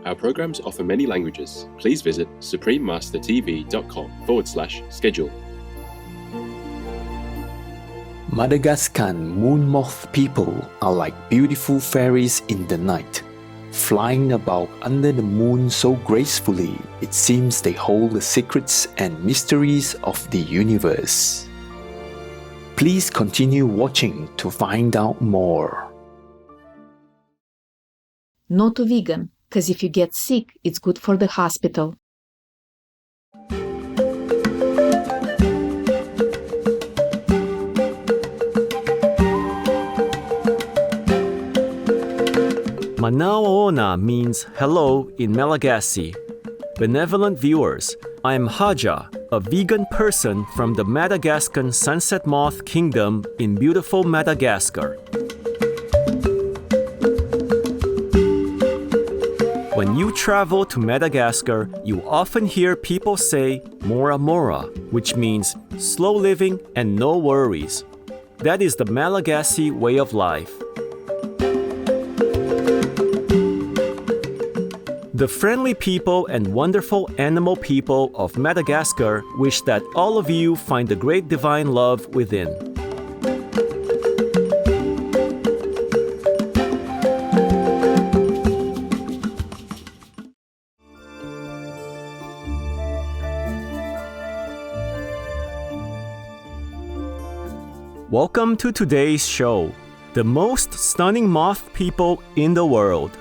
Our programs offer many languages. Please visit suprememastertv.com/schedule. Madagascan moon moth people are like beautiful fairies in the night, flying about under the moon so gracefully it seems they hold the secrets and mysteries of the universe. Please continue watching to find out more. Not a vegan, because if you get sick, it's good for the hospital. Manaoona means hello in Malagasy. Benevolent viewers, I am Haja, a vegan person from the Madagascan sunset moth kingdom in beautiful Madagascar. When you travel to Madagascar, you often hear people say Mora Mora, which means slow living and no worries. That is the Malagasy way of life. The friendly people and wonderful animal people of Madagascar wish that all of you find the great divine love within. Welcome to today's show, the most stunning moth people in the world.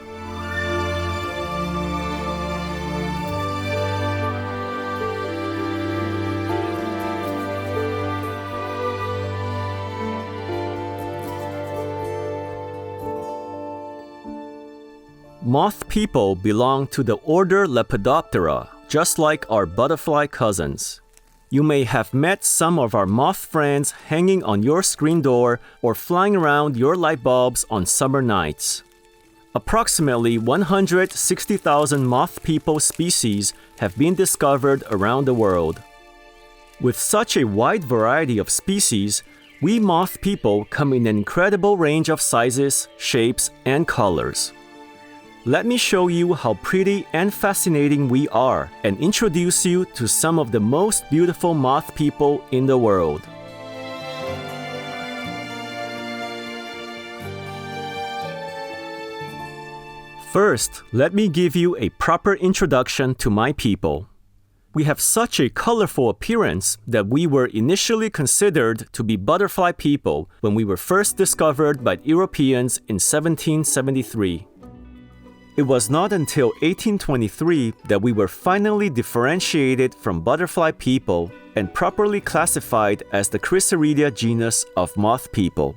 Moth people belong to the order Lepidoptera, just like our butterfly cousins. You may have met some of our moth friends hanging on your screen door or flying around your light bulbs on summer nights. Approximately 160,000 moth people species have been discovered around the world. With such a wide variety of species, we moth people come in an incredible range of sizes, shapes, and colors. Let me show you how pretty and fascinating we are and introduce you to some of the most beautiful moth people in the world. First, let me give you a proper introduction to my people. We have such a colorful appearance that we were initially considered to be butterfly people when we were first discovered by Europeans in 1773. It was not until 1823 that we were finally differentiated from butterfly people and properly classified as the Chryseridia genus of moth people.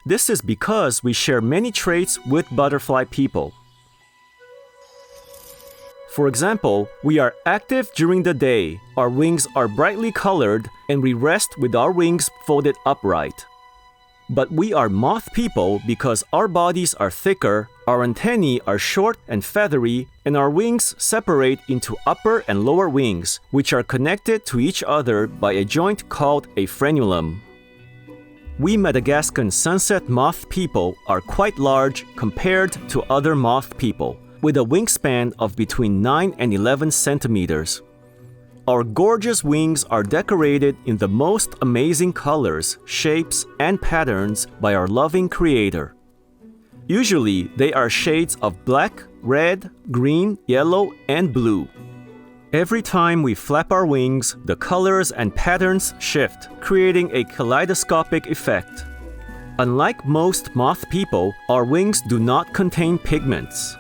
This is because we share many traits with butterfly people. For example, we are active during the day, our wings are brightly colored, and we rest with our wings folded upright. But we are moth people because our bodies are thicker, our antennae are short and feathery, and our wings separate into upper and lower wings, which are connected to each other by a joint called a frenulum. We Madagascan sunset moth people are quite large compared to other moth people, with a wingspan of between 9 and 11 centimeters. Our gorgeous wings are decorated in the most amazing colors, shapes, and patterns by our loving Creator. Usually, they are shades of black, red, green, yellow, and blue. Every time we flap our wings, the colors and patterns shift, creating a kaleidoscopic effect. Unlike most moth people, our wings do not contain pigments.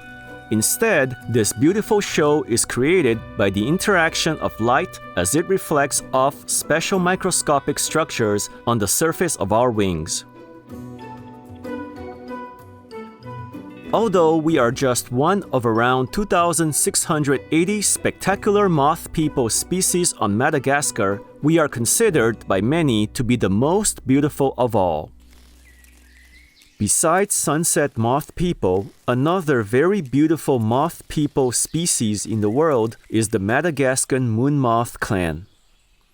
Instead, this beautiful show is created by the interaction of light as it reflects off special microscopic structures on the surface of our wings. Although we are just one of around 2,680 spectacular moth people species on Madagascar, we are considered by many to be the most beautiful of all. Besides sunset moth people, another very beautiful moth people species in the world is the Madagascan moon moth clan.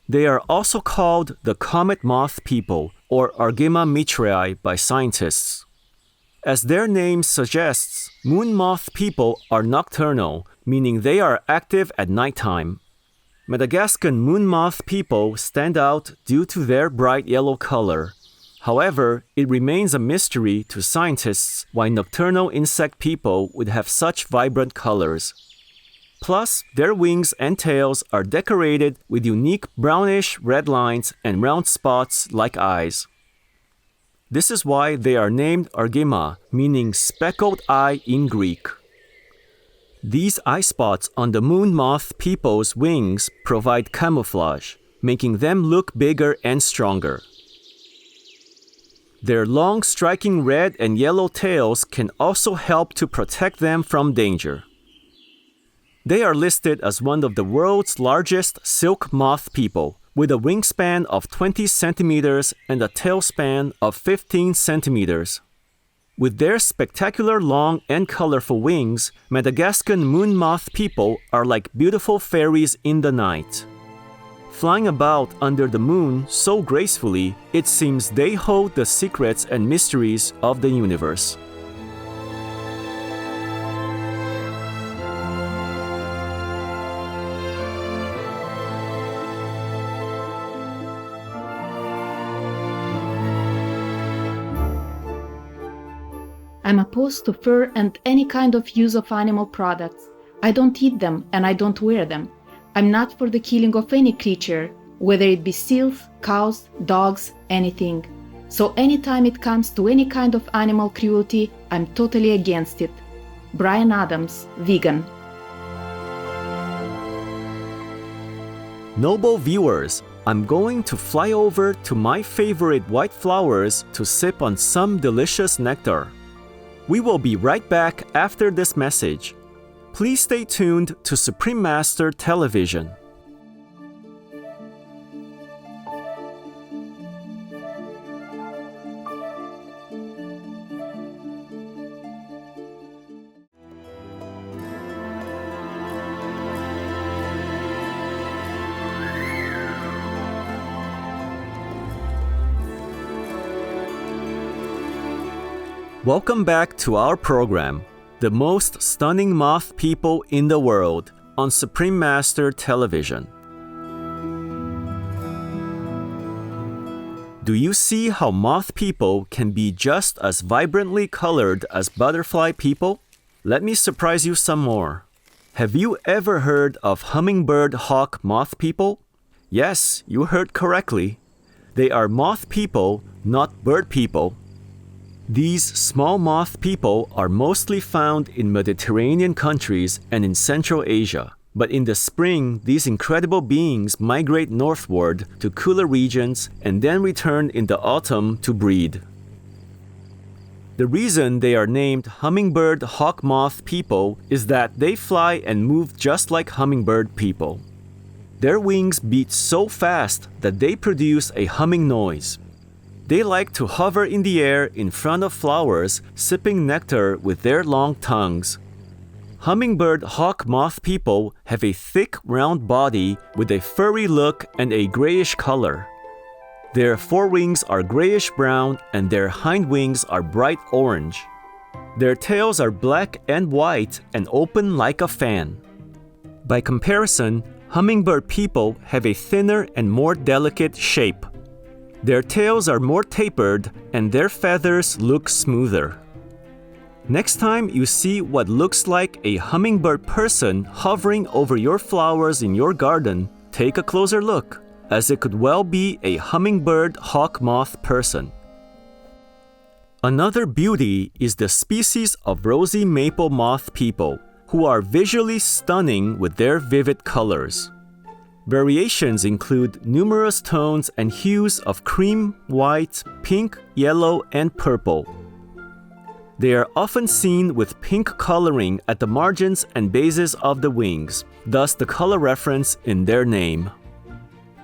They are also called the comet moth people or Argema mitraei by scientists. As their name suggests, moon moth people are nocturnal, meaning they are active at nighttime. Madagascan moon moth people stand out due to their bright yellow color. However, it remains a mystery to scientists why nocturnal insect people would have such vibrant colors. Plus, their wings and tails are decorated with unique brownish red lines and round spots like eyes. This is why they are named Argema, meaning speckled eye in Greek. These eye spots on the moon moth people's wings provide camouflage, making them look bigger and stronger. Their long striking red and yellow tails can also help to protect them from danger. They are listed as one of the world's largest silk moth people, with a wingspan of 20 centimeters and a tailspan of 15 centimeters. With their spectacular long and colorful wings, Madagascan moon moth people are like beautiful fairies in the night. Flying about under the moon so gracefully, it seems they hold the secrets and mysteries of the universe. I'm opposed to fur and any kind of use of animal products. I don't eat them and I don't wear them. I'm not for the killing of any creature, whether it be seals, cows, dogs, anything. So anytime it comes to any kind of animal cruelty, I'm totally against it. Brian Adams, vegan. Noble viewers, I'm going to fly over to my favorite white flowers to sip on some delicious nectar. We will be right back after this message. Please stay tuned to Supreme Master Television. Welcome back to our program, The Most Stunning Moth People in the World, on Supreme Master Television. Do you see how moth people can be just as vibrantly colored as butterfly people? Let me surprise you some more. Have you ever heard of hummingbird hawk moth people? Yes, you heard correctly. They are moth people, not bird people. These small moth people are mostly found in Mediterranean countries and in Central Asia. But in the spring, these incredible beings migrate northward to cooler regions and then return in the autumn to breed. The reason they are named hummingbird hawk moth people is that they fly and move just like hummingbird people. Their wings beat so fast that they produce a humming noise. They like to hover in the air in front of flowers, sipping nectar with their long tongues. Hummingbird hawk moth people have a thick, round body with a furry look and a grayish color. Their forewings are grayish-brown and their hind wings are bright orange. Their tails are black and white and open like a fan. By comparison, hummingbird people have a thinner and more delicate shape. Their tails are more tapered and their feathers look smoother. Next time you see what looks like a hummingbird person hovering over your flowers in your garden, take a closer look, as it could well be a hummingbird hawk moth person. Another beauty is the species of rosy maple moth people, who are visually stunning with their vivid colors. Variations include numerous tones and hues of cream, white, pink, yellow, and purple. They are often seen with pink coloring at the margins and bases of the wings, thus the color reference in their name.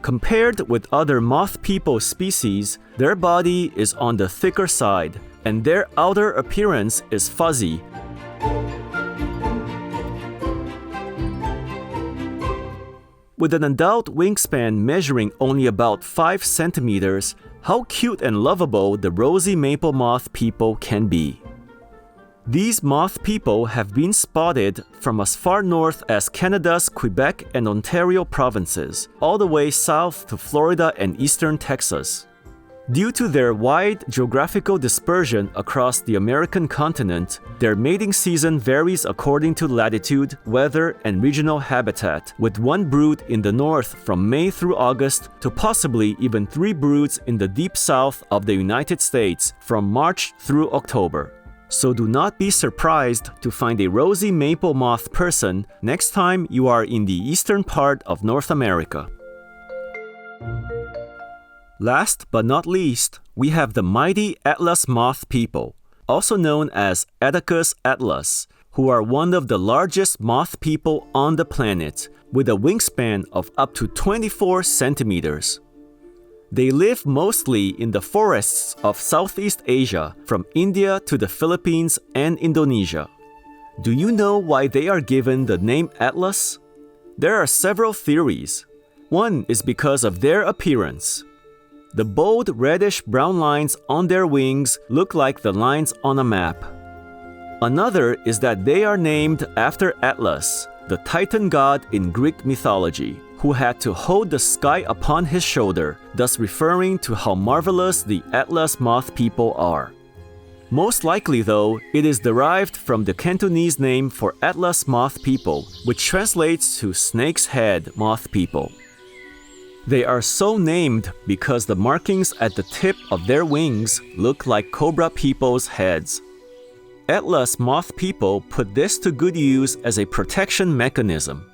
Compared with other moth people species, their body is on the thicker side, and their outer appearance is fuzzy. With an adult wingspan measuring only about 5 centimeters, how cute and lovable the rosy maple moth people can be. These moth people have been spotted from as far north as Canada's Quebec and Ontario provinces, all the way south to Florida and eastern Texas. Due to their wide geographical dispersion across the American continent, their mating season varies according to latitude, weather, and regional habitat, with one brood in the north from May through August to possibly even 3 broods in the deep south of the United States from March through October. So do not be surprised to find a rosy maple moth person next time you are in the eastern part of North America. Last but not least, we have the mighty Atlas moth people, also known as Attacus atlas, who are one of the largest moth people on the planet, with a wingspan of up to 24 centimeters. They live mostly in the forests of Southeast Asia, from India to the Philippines and Indonesia. Do you know why they are given the name Atlas? There are several theories. One is because of their appearance. The bold reddish-brown lines on their wings look like the lines on a map. Another is that they are named after Atlas, the Titan god in Greek mythology, who had to hold the sky upon his shoulder, thus referring to how marvelous the Atlas moth people are. Most likely, though, it is derived from the Cantonese name for Atlas moth people, which translates to snake's head moth people. They are so named because the markings at the tip of their wings look like cobra people's heads. Atlas moth people put this to good use as a protection mechanism.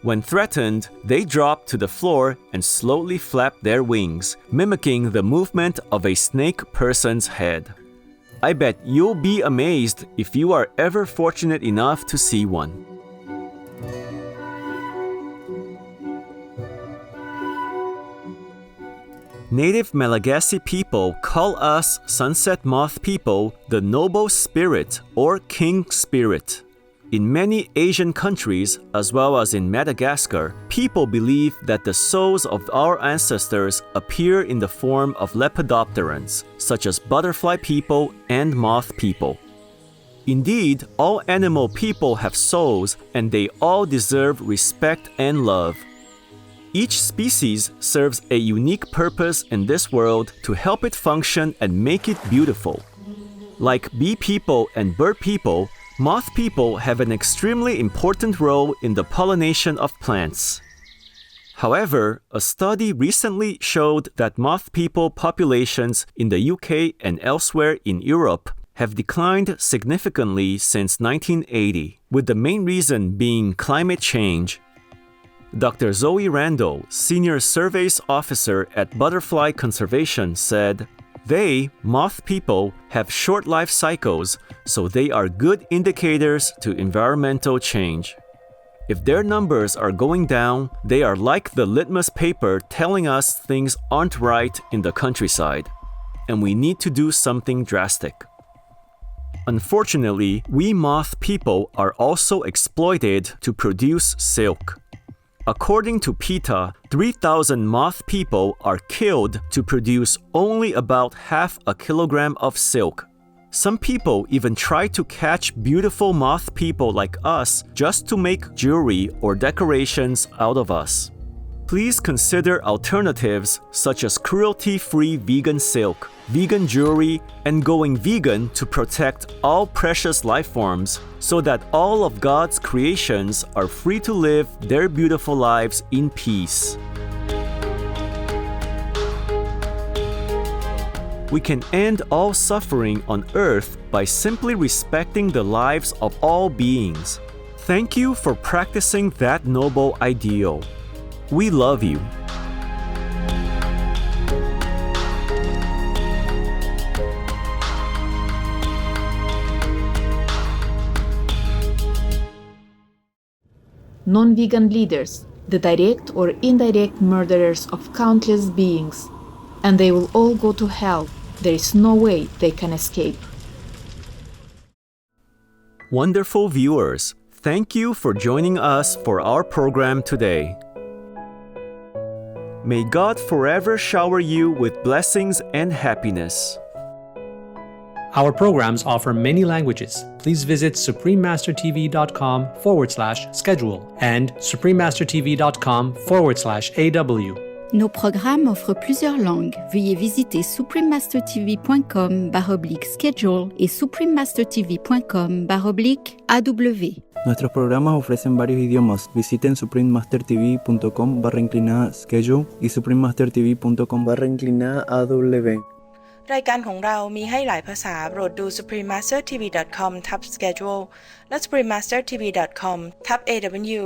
When threatened, they drop to the floor and slowly flap their wings, mimicking the movement of a snake person's head. I bet you'll be amazed if you are ever fortunate enough to see one. Native Malagasy people call us sunset moth people the noble spirit or king spirit. In many Asian countries, as well as in Madagascar, people believe that the souls of our ancestors appear in the form of lepidopterans, such as butterfly people and moth people. Indeed, all animal people have souls, and they all deserve respect and love. Each species serves a unique purpose in this world to help it function and make it beautiful. Like bee people and bird people, moth people have an extremely important role in the pollination of plants. However, a study recently showed that moth people populations in the UK and elsewhere in Europe have declined significantly since 1980, with the main reason being climate change. Dr. Zoe Randall, Senior Surveys Officer at Butterfly Conservation, said, "They, moth people, have short life cycles, so they are good indicators to environmental change. If their numbers are going down, they are like the litmus paper telling us things aren't right in the countryside, and we need to do something drastic." Unfortunately, we moth people are also exploited to produce silk. According to PETA, 3,000 moth people are killed to produce only about half a kilogram of silk. Some people even try to catch beautiful moth people like us just to make jewelry or decorations out of us. Please consider alternatives such as cruelty-free vegan silk, vegan jewelry, and going vegan to protect all precious life forms so that all of God's creations are free to live their beautiful lives in peace. We can end all suffering on earth by simply respecting the lives of all beings. Thank you for practicing that noble ideal. We love you. Non-vegan leaders, the direct or indirect murderers of countless beings, and they will all go to hell. There is no way they can escape. Wonderful viewers, thank you for joining us for our program today. May God forever shower you with blessings and happiness. Our programs offer many languages. Please visit suprememastertv.com/schedule and suprememastertv.com/AW. Nos programmes offrent plusieurs langues. Veuillez visiter suprememastertv.com/schedule et suprememastertv.com/AW. Nuestros programas ofrecen varios idiomas. Visiten suprememastertv.com/schedule y suprememastertv.com/AW. รายการของเรามีให้หลายภาษาโปรดดู suprememastertv.com/schedule และ suprememastertv.com/AW